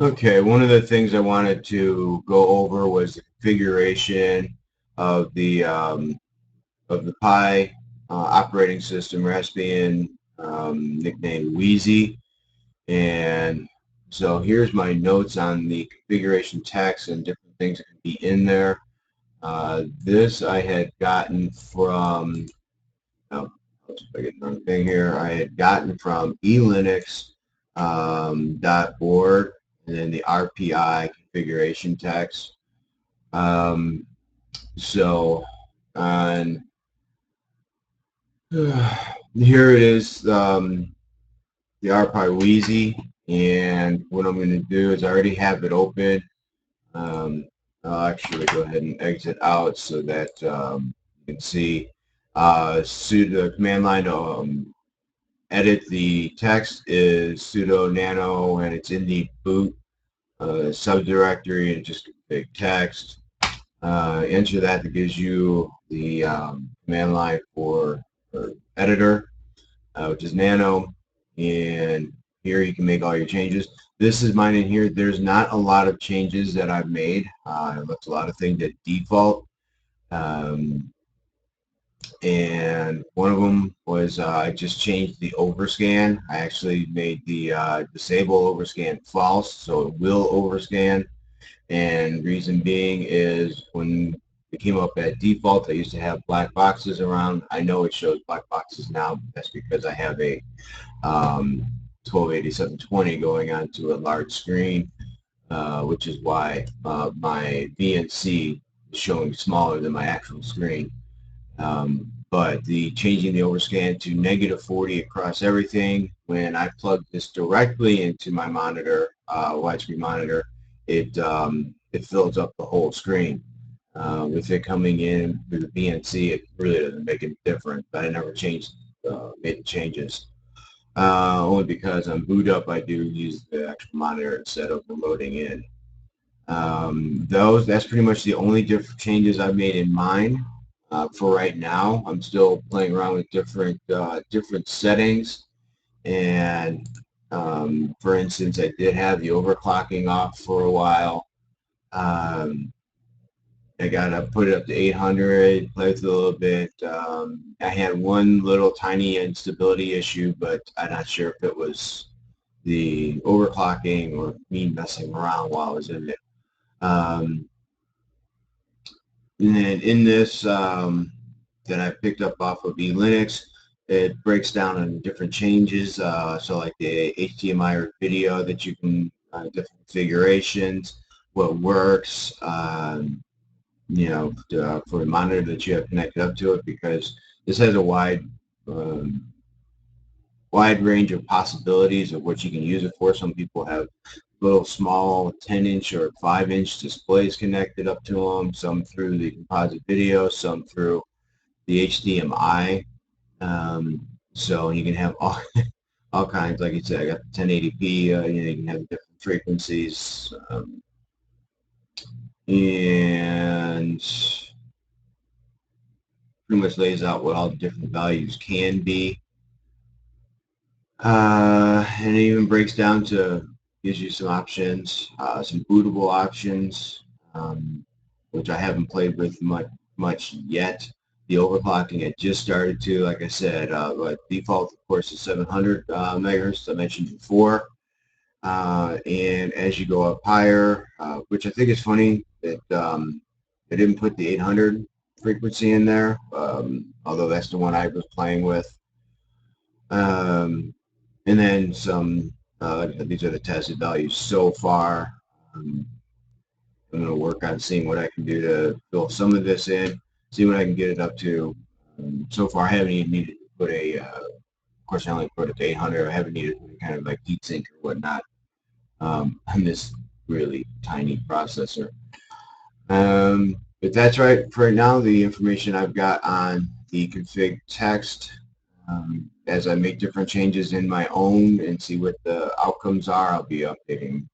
Okay, one of the things I wanted to go over was the configuration of the Pi operating system, Raspbian, nicknamed Wheezy. And so here's my notes on the configuration text and different things that can be in there. This I had gotten from, oh, let's see if I get the wrong thing here. I had gotten from elinux.org, and then the RPI configuration text. Um, so on here it is, the RPI Wheezy, and what I'm going to do is I already have it open. I'll actually go ahead and exit out so that you can see sudo command line edit the text is sudo nano, and it's in the boot subdirectory, and just config text. Enter that gives you the command line for editor, which is nano, and here you can make all your changes. This is mine in here. There's not a lot of changes that I've made. I left a lot of things at default. And one of them was I just changed the overscan. I actually made the disable overscan false, so it will overscan. And reason being is when it came up at default, I used to have black boxes around. I know it shows black boxes now, but that's because I have a 1280-720 going onto a large screen, which is why my VNC is showing smaller than my actual screen. But the changing the overscan to -40 across everything, when I plug this directly into my monitor, widescreen monitor, it fills up the whole screen. With it coming in through the VNC, it really doesn't make a difference. But I never made the changes. Only because on boot up I do use the actual monitor instead of loading in. That's pretty much the only different changes I've made in mine. For right now, I'm still playing around with different settings, and for instance, I did have the overclocking off for a while. I gotta put it up to 800, play with it a little bit. I had one little tiny instability issue, but I'm not sure if it was the overclocking or me messing around while I was in it. And then in this that I picked up off of eLinux, it breaks down on different changes. So like the HDMI or video that you can, different configurations, what works, you know, for the monitor that you have connected up to it, because this has a wide range of possibilities of what you can use it for. Some people have little small 10-inch or 5-inch displays connected up to them, some through the composite video, some through the HDMI. So you can have all kinds. Like you said, I got the 1080p. You know, you can have different frequencies, and pretty much lays out what all the different values can be. And it even breaks down to, gives you some options, some bootable options, which I haven't played with much yet. The overclocking I just started to, like I said, but default, of course, is 700 megahertz, I mentioned before. And as you go up higher, which I think is funny that they didn't put the 800 frequency in there, although that's the one I was playing with. And then some, these are the tested values so far. I'm going to work on seeing what I can do to fill some of this in, see what I can get it up to. So far, I haven't even needed to put of course, I only put it to 800. I haven't needed any kind of like heat sink or whatnot on this really tiny processor. But that's right for right now, the information I've got on the config text. As I make different changes in my own and see what the outcomes are, I'll be updating